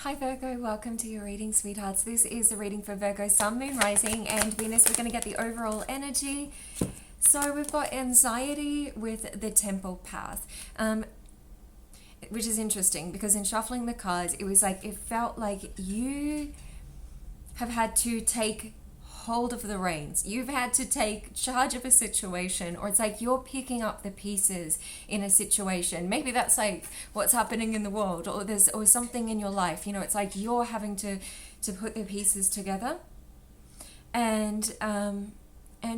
Hi Virgo, welcome to your reading, sweethearts. This is the reading for Virgo, Sun, Moon, Rising, and Venus. We're going to get the overall energy. So we've got anxiety with the Temple path, which is interesting because in shuffling the cards, it was like, it felt like you have had to take hold of the reins. You've had to take charge of a situation, or it's like you're picking up the pieces in a situation. Maybe that's like what's happening in the world, or something in your life. You know, it's like you're having to put the pieces together and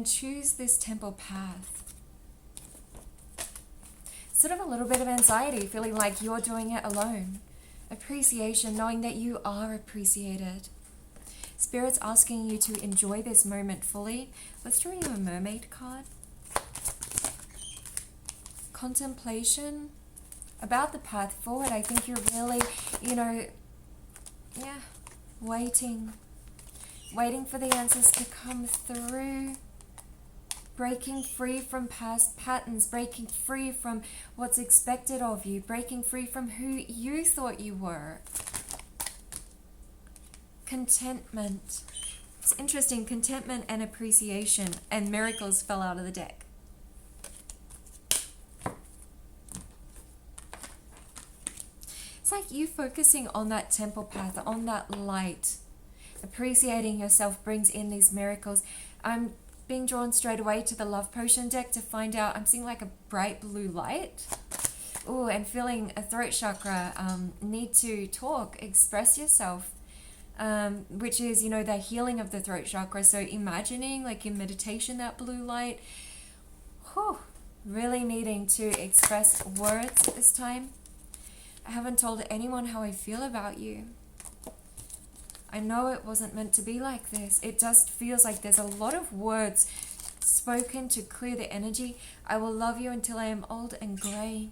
choose this temple path. Sort of a little bit of anxiety, feeling like you're doing it alone. Appreciation, knowing that you are appreciated. Spirit's asking you to enjoy this moment fully. Let's draw you a mermaid card. Contemplation about the path forward. I think you're really, waiting for the answers to come through. Breaking free from past patterns, breaking free from what's expected of you, breaking free from who you thought you were. Contentment. It's interesting, contentment and appreciation, and miracles fell out of the deck. It's like you focusing on that temple path, on that light. Appreciating yourself brings in these miracles. I'm being drawn straight away to the love potion deck to find out, I'm seeing like a bright blue light. Oh, and feeling a throat chakra, need to talk, express yourself. Which is, the healing of the throat chakra. So imagining, like in meditation, that blue light, really needing to express words at this time. I haven't told anyone how I feel about you. I know it wasn't meant to be like this. It just feels like there's a lot of words spoken to clear the energy. I will love you until I am old and grey.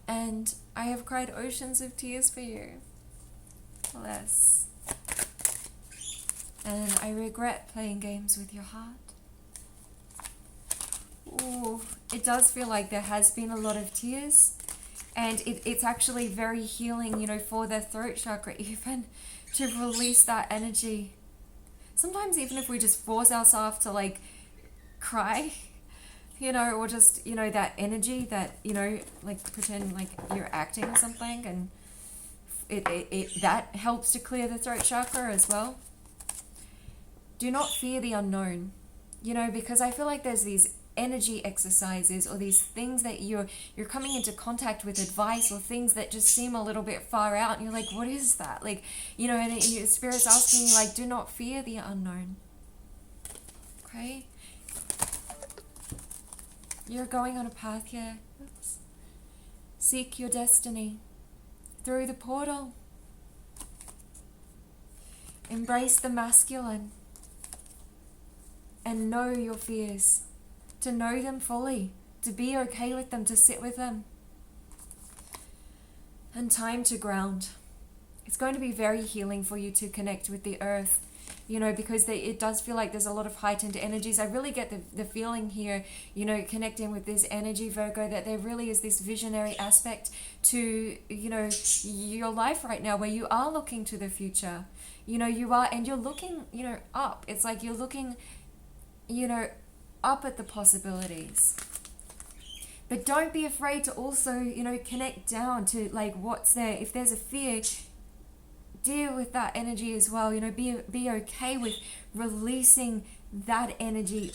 And I have cried oceans of tears for you. Less. And I regret playing games with your heart. Ooh, it does feel like there has been a lot of tears, and it's actually very healing, for the throat chakra, even to release that energy. Sometimes even if we just force ourselves to like cry, or just, that energy that, like pretend like you're acting or something, and it that helps to clear the throat chakra as well. Do not fear the unknown, because I feel like there's these energy exercises or these things that you're coming into contact with, advice or things that just seem a little bit far out, and you're like, what is that? Like, and your spirit's asking you, like, do not fear the unknown. Okay? You're going on a path here. Oops. Seek your destiny through the portal. Embrace the masculine and know your fears, to know them fully, to be okay with them, to sit with them. And time to ground. It's going to be very healing for you to connect with the earth, because it does feel like there's a lot of heightened energies. I really get the feeling here, connecting with this energy, Virgo, that there really is this visionary aspect to, your life right now, where you are looking to the future. You are, and you're looking, up. It's like you're looking, up at the possibilities. But don't be afraid to also, connect down to like what's there. If there's a fear, deal with that energy as well. Be okay with releasing that energy,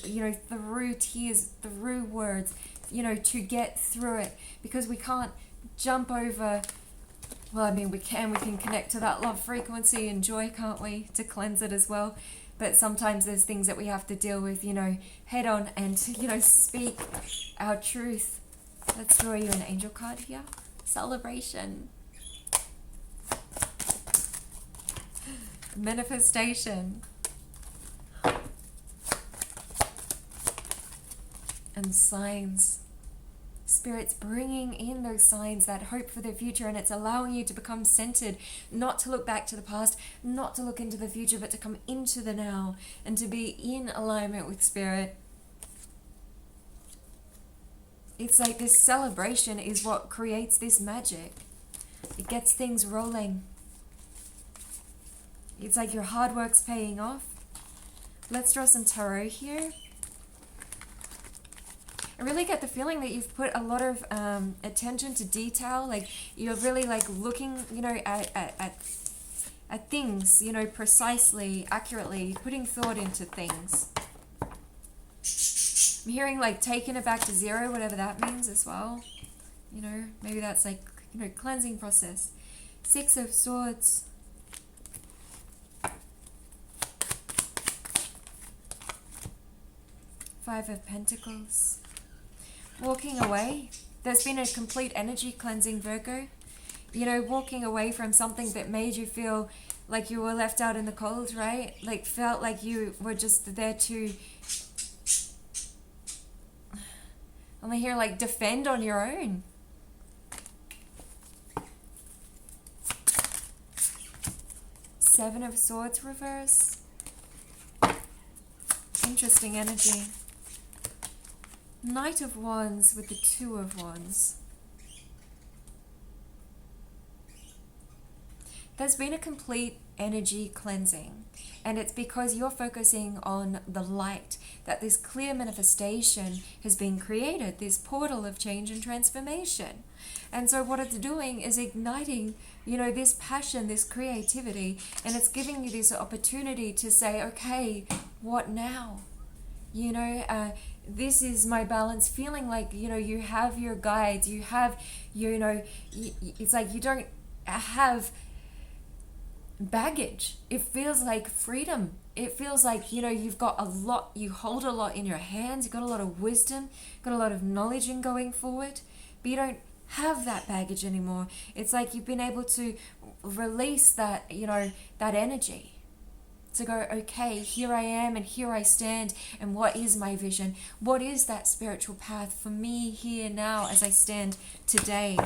through tears, through words, to get through it. Because we can't jump over, well, I mean, we can connect to that love frequency and joy, can't we, to cleanse it as well. But sometimes there's things that we have to deal with, head on, and, speak our truth. Let's draw you an angel card here. Celebration. Manifestation. And signs. Spirit's bringing in those signs, that hope for the future, and it's allowing you to become centered, not to look back to the past, not to look into the future, but to come into the now and to be in alignment with Spirit. It's like this celebration is what creates this magic. It gets things rolling. It's like your hard work's paying off. Let's draw some tarot here. I really get the feeling that you've put a lot of attention to detail. Like you're really like looking, you know, at things, you know, precisely, accurately, putting thought into things. I'm hearing like taking it back to zero, whatever that means as well. You know, maybe that's like, you know, cleansing process. 6 of Swords. Five of Pentacles. Walking away. There's been a complete energy cleansing, Virgo. You know, walking away from something that made you feel like you were left out in the cold, right? Like felt like you were just there to, I'm here like defend on your own. Seven of Swords reverse. Interesting energy. Knight of Wands with the 2 of Wands. There's been a complete energy cleansing, and it's because you're focusing on the light that this clear manifestation has been created, this portal of change and transformation. And so what it's doing is igniting, you know, this passion, this creativity, and it's giving you this opportunity to say, okay, what now? You know, this is my balance, feeling like, you know, you have your guides, you have, you know, it's like you don't have baggage. It feels like freedom. It feels like, you know, you've got a lot, you hold a lot in your hands, you've got a lot of wisdom, got a lot of knowledge in going forward, but you don't have that baggage anymore. It's like you've been able to release that, you know, that energy. To go, okay, here I am and here I stand, and what is my vision? What is that spiritual path for me here now as I stand today?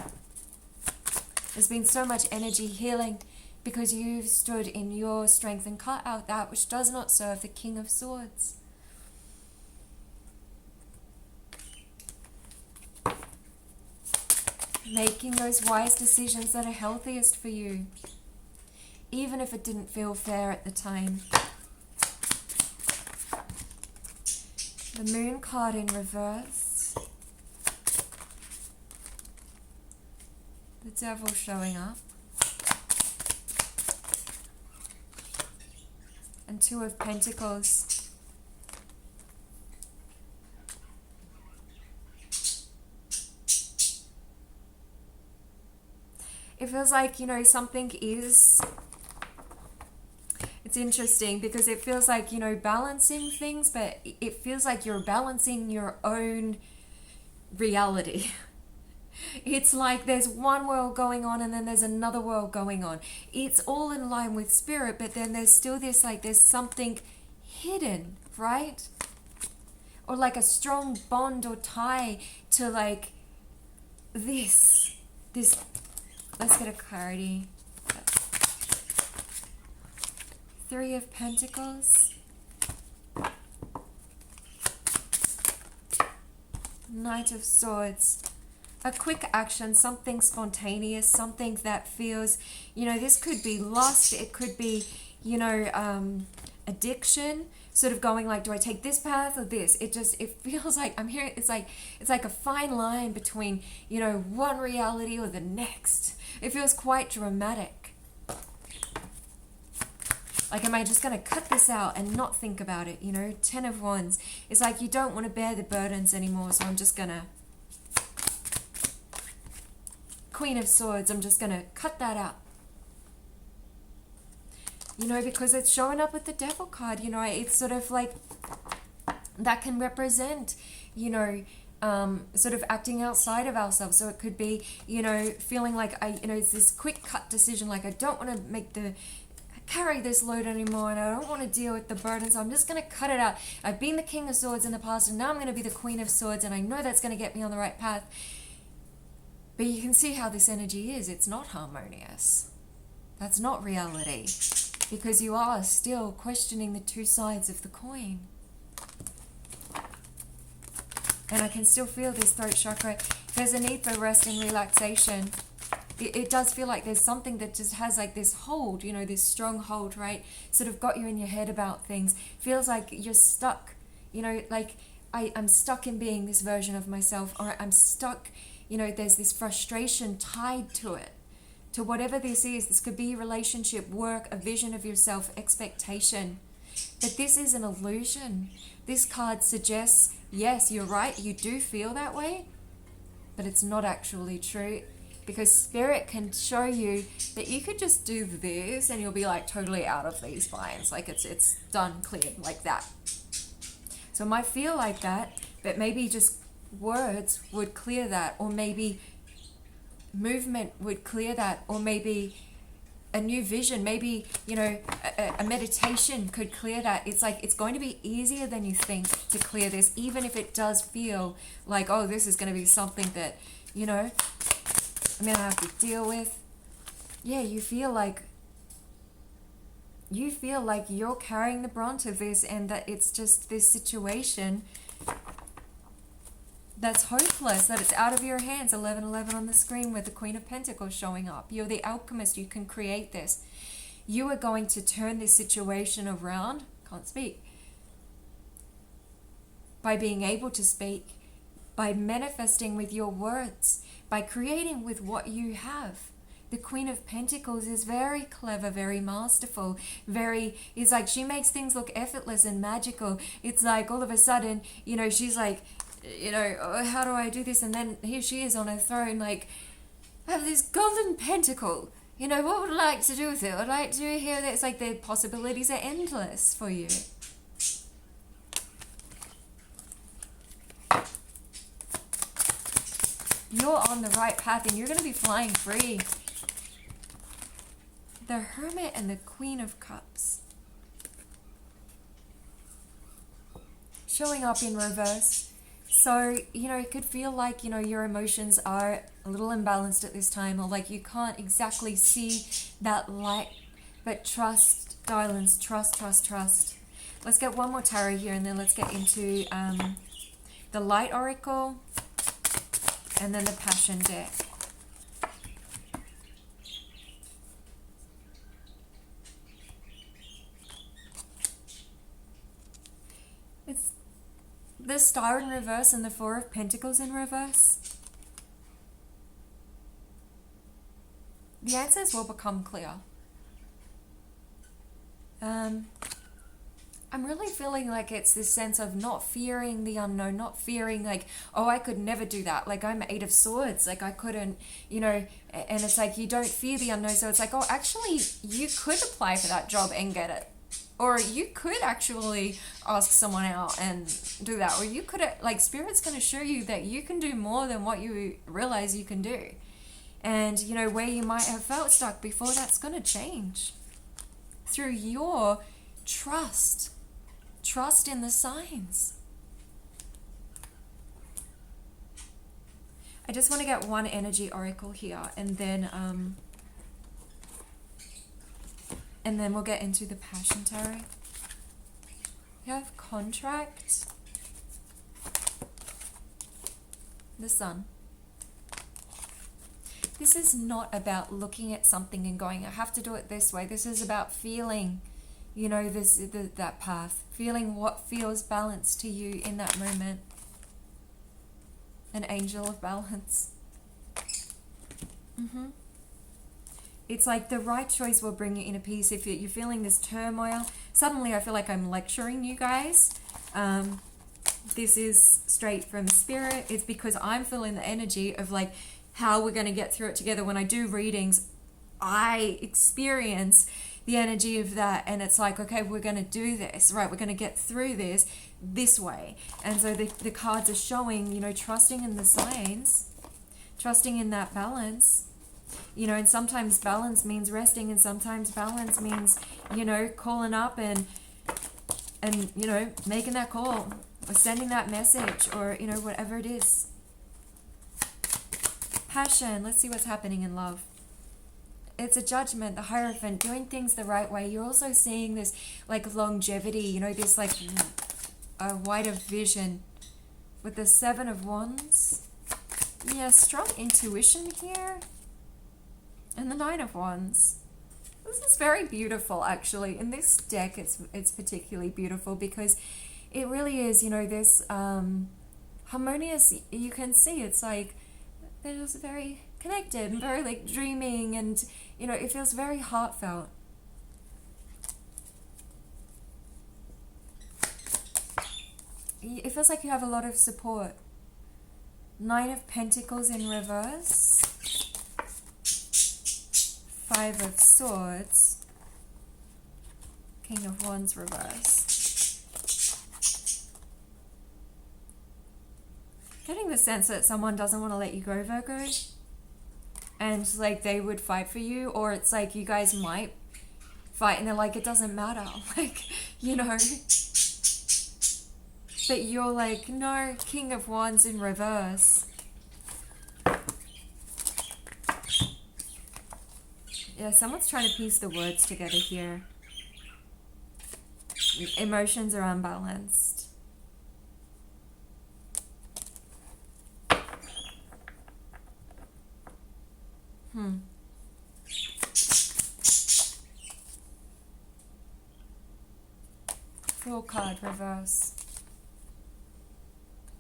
There's been so much energy healing because you've stood in your strength and cut out that which does not serve the King of Swords. Making those wise decisions that are healthiest for you, even if it didn't feel fair at the time. The Moon card in reverse. The Devil showing up. And 2 of Pentacles. It feels like, you know, something is... It's interesting because it feels like, you know, balancing things, but it feels like you're balancing your own reality. It's like there's one world going on and then there's another world going on. It's all in line with spirit, but then there's still this, like, there's something hidden, right? Or like a strong bond or tie to like this, let's get a clarity. 3 of Pentacles. Knight of Swords. A quick action, something spontaneous, something that feels, you know, this could be lust, it could be, you know, addiction, sort of going like, do I take this path or this? It feels like, I'm hearing, it's like a fine line between, you know, one reality or the next. It feels quite dramatic. Like, am I just going to cut this out and not think about it? You know, 10 of Wands. It's like you don't want to bear the burdens anymore, so I'm just going to... Queen of Swords, I'm just going to cut that out. You know, because it's showing up with the Devil card. You know, it's sort of like... That can represent, you know... sort of acting outside of ourselves. So it could be, you know, feeling like it's this quick cut decision, like I don't want to carry this load anymore and I don't want to deal with the burden, so I'm just going to cut it out. I've been the King of Swords in the past and now I'm going to be the Queen of Swords, and I know that's going to get me on the right path. But you can see how this energy is. It's not harmonious. That's not reality, because you are still questioning the two sides of the coin. And I can still feel this throat chakra. There's a need for rest and relaxation. it does feel like there's something that just has like this hold, you know, this strong hold, right? Sort of got you in your head about things. Feels like you're stuck, you know, like I'm stuck in being this version of myself, or I'm stuck, you know, there's this frustration tied to it, to whatever this is. This could be relationship, work, a vision of yourself, expectation. But this is an illusion. This card suggests, yes, you're right, you do feel that way, but it's not actually true. Because Spirit can show you that you could just do this and you'll be like totally out of these vines. Like it's done, cleared, like that. So it might feel like that, but maybe just words would clear that, or maybe movement would clear that, or maybe a new vision, maybe, you know, a meditation could clear that. It's like, it's going to be easier than you think to clear this, even if it does feel like, oh, this is going to be something that, you know, I'm going to have to deal with. Yeah, you feel like you're carrying the brunt of this, and that it's just this situation that's hopeless, that it's out of your hands. 1111 on the screen with the Queen of Pentacles showing up. You're the alchemist. You can create this. You are going to turn this situation around. Can't speak. By being able to speak, by manifesting with your words, by creating with what you have. The Queen of Pentacles is very clever, very masterful, it's like she makes things look effortless and magical. It's like all of a sudden, you know, she's like, you know, oh, how do I do this? And then here she is on her throne, like, I have this golden pentacle. You know, what would I like to do with it? I'd like to hear that. It's like the possibilities are endless for you. You're on the right path and you're going to be flying free. The Hermit and the Queen of Cups. Showing up in reverse. So, you know, it could feel like, you know, your emotions are a little imbalanced at this time, or like you can't exactly see that light. But trust, darlings, trust, trust, trust. Let's get one more tarot here, and then let's get into the Light Oracle and then the Passion deck. It's the Star in reverse and the Four of Pentacles in reverse. The answers will become clear. I'm really feeling like it's this sense of not fearing the unknown, not fearing like, oh, I could never do that. Like, I'm 8 of Swords, like I couldn't, you know, and it's like you don't fear the unknown. So it's like, oh, actually, you could apply for that job and get it. Or you could actually ask someone out and do that. Or you could, like, Spirit's going to show you that you can do more than what you realize you can do. And, you know, where you might have felt stuck before, that's going to change. Through your trust. Trust in the signs. I just want to get one energy oracle here, and then we'll get into the Passion tarot. You have Contract, the Sun. This is not about looking at something and going, I have to do it this way. This is about feeling, you know, that path. Feeling what feels balanced to you in that moment. An Angel of Balance. It's like the right choice will bring you inner peace. If you're feeling this turmoil, suddenly I feel like I'm lecturing you guys. This is straight from Spirit. It's because I'm feeling the energy of like how we're going to get through it together. When I do readings, I experience the energy of that, and it's like, okay, we're going to do this, right? We're going to get through this way. And so the cards are showing, you know, trusting in the signs, trusting in that balance, you know, and sometimes balance means resting, and sometimes balance means, you know, calling up and you know, making that call or sending that message, or, you know, whatever it is. Passion. Let's see what's happening in love. It's a Judgment, the Hierophant, doing things the right way. You're also seeing this like longevity, you know, this like a wider vision with the Seven of Wands. Yeah, strong intuition here. And the Nine of Wands. This is very beautiful, actually. In this deck, it's particularly beautiful because it really is, you know, this harmonious. You can see it's like they're just very connected and very like dreaming, and you know, it feels very heartfelt. It feels like you have a lot of support. Nine of Pentacles in reverse. Five of Swords. King of Wands reverse. Getting the sense that someone doesn't want to let you go, Virgo. And like they would fight for you, or it's like you guys might fight and they're like, it doesn't matter. Like, you know. But you're like, no, King of Wands in reverse. Yeah, someone's trying to piece the words together here. Emotions are unbalanced. Fool card reverse.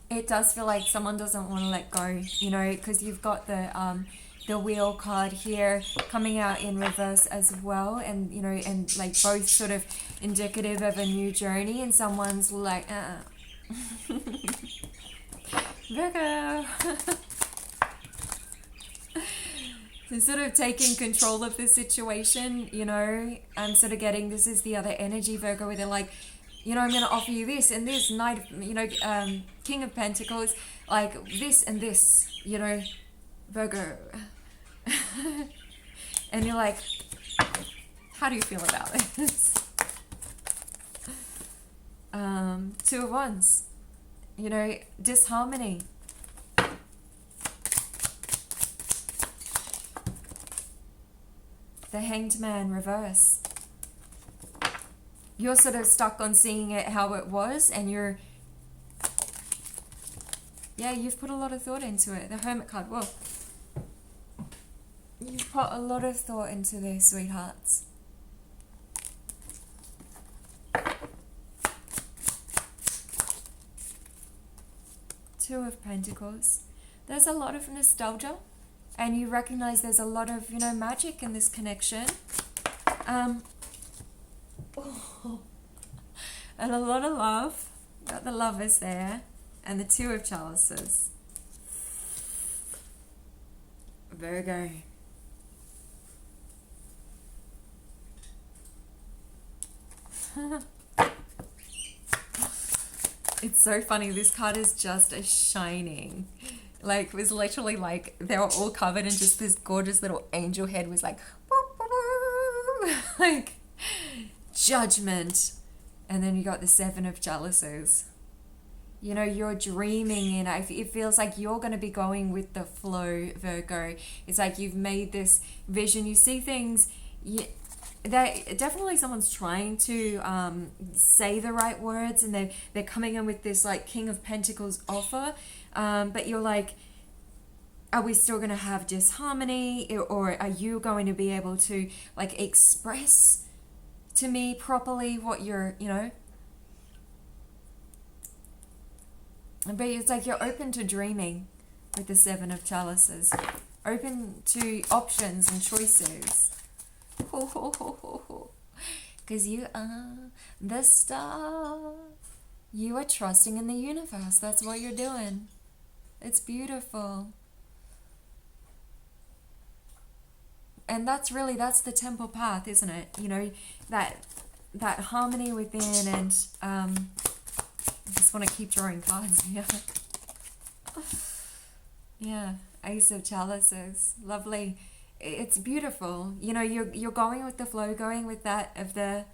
It does feel like someone doesn't want to let go, you know, because you've got the Wheel card here coming out in reverse as well, and you know, and like both sort of indicative of a new journey, and someone's like, Virgo. So sort of taking control of the situation, you know. I'm sort of getting, this is the other energy, Virgo, where they're like, you know, I'm going to offer you this and this, Knight, you know, King of Pentacles, like this and this, you know, Virgo. And you're like, how do you feel about this? Two of Wands, you know, disharmony. The Hanged Man reverse. You're sort of stuck on seeing it how it was, and you're, yeah, you've put a lot of thought into it. The Hermit card, whoa. You've put a lot of thought into this, sweethearts. Two of Pentacles. There's a lot of nostalgia, and you recognize there's a lot of, you know, magic in this connection. And a lot of love. Got the Lovers there. And the Two of Chalices. Virgo. It's so funny. This card is just a shining. Like, it was literally like they were all covered in just this gorgeous little angel head was like, like judgment. And then you got the Seven of Chalices. You know, you're dreaming, and it feels like you're going to be going with the flow, Virgo. It's like you've made this vision. You see things, that definitely someone's trying to say the right words, and they're coming in with this like King of Pentacles offer. But you're like, are we still going to have disharmony, or are you going to be able to like express to me properly what you're, you know? But it's like you're open to dreaming with the Seven of Chalices. Open to options and choices. Because you are the star. You are trusting in the universe. That's what you're doing. It's beautiful. And that's the temple path, isn't it? You know, that harmony within, and I just want to keep drawing cards here. Yeah, Ace of Chalices, lovely. It's beautiful. You know, you're going with the flow, going with that of the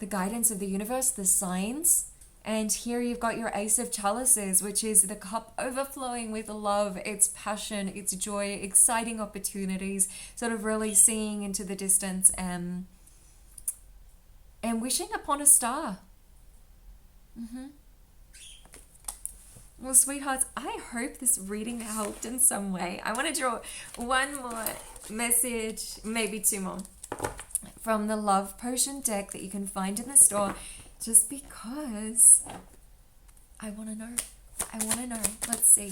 guidance of the universe, the signs. And here you've got your Ace of Chalices, which is the cup overflowing with love, it's passion, it's joy, exciting opportunities, sort of really seeing into the distance and wishing upon a star. Well, sweethearts, I hope this reading helped in some way. I want to draw one more message, maybe two more, from the Love Potion deck that you can find in the store, just because I want to know. I want to know. Let's see.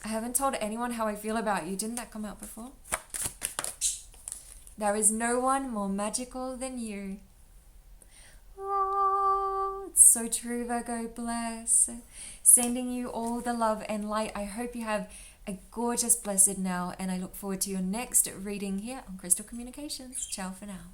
I haven't told anyone how I feel about you. Didn't that come out before? There is no one more magical than you. Oh, it's so true, Virgo. Bless. Sending you all the love and light. I hope you have a gorgeous, blessed now, and I look forward to your next reading here on Crystal Communications. Ciao for now.